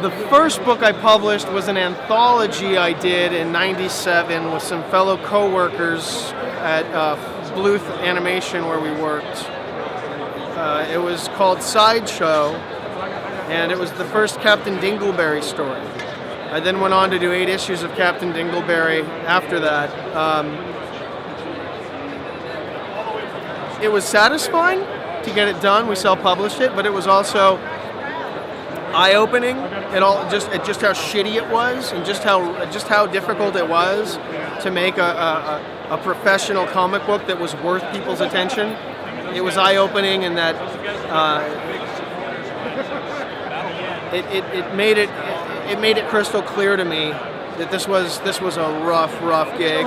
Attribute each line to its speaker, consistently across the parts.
Speaker 1: The first book I published was an anthology I did in '97 with some fellow co-workers at Bluth Animation where we worked. It was called Sideshow, and it was the first Captain Dingleberry story. I then went on to do 8 issues of Captain Dingleberry after that. It was satisfying to get it done. We self-published it, but it was also eye-opening at just how shitty it was, and just how difficult it was to make a professional comic book that was worth people's attention. It was eye-opening in that it made it crystal clear to me that this was a rough gig,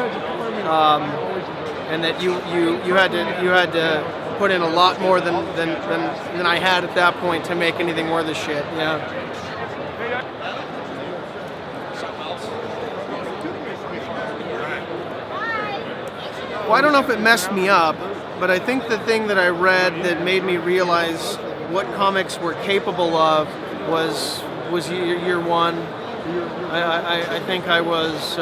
Speaker 1: and that you had to put in a lot more than I had at that point to make anything worth a shit. Yeah. Well, I don't know if it messed me up, but I think the thing that I read that made me realize what comics were capable of was year one. I think I was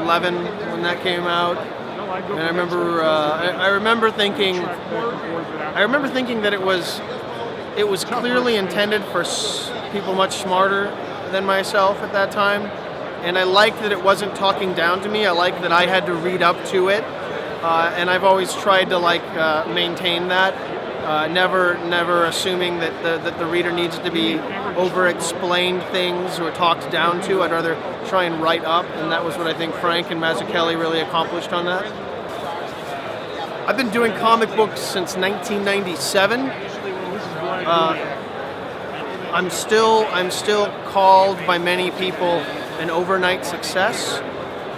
Speaker 1: 11 when that came out, and I remember thinking that it was clearly intended for people much smarter than myself at that time, and I liked that it wasn't talking down to me. I liked that I had to read up to it, and I've always tried to maintain that. Never assuming that the reader needs to be over-explained things or talked down to. I'd rather try and write up, and that was what I think Frank and Mazzucchelli really accomplished on that. I've been doing comic books since 1997. I'm still called by many people an overnight success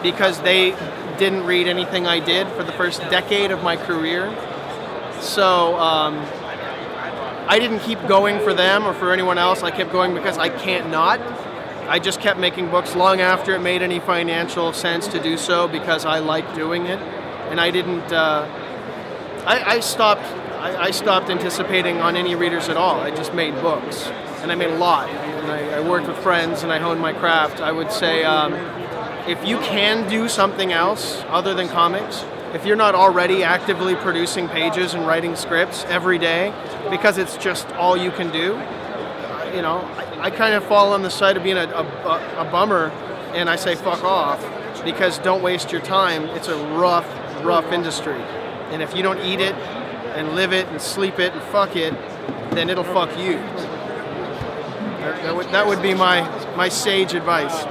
Speaker 1: because they didn't read anything I did for the first decade of my career. So I didn't keep going for them or for anyone else. I kept going because I can't not. I just kept making books long after it made any financial sense to do so because I liked doing it. And I didn't. I stopped anticipating on any readers at all. I just made books, and I made a lot. And I worked with friends, and I honed my craft. I would say if you can do something else other than comics, if you're not already actively producing pages and writing scripts every day because it's just all you can do, I kind of fall on the side of being a bummer, and I say fuck off, because don't waste your time. It's a rough industry, and if you don't eat it and live it and sleep it and fuck it, then it'll fuck you. That would be my sage advice.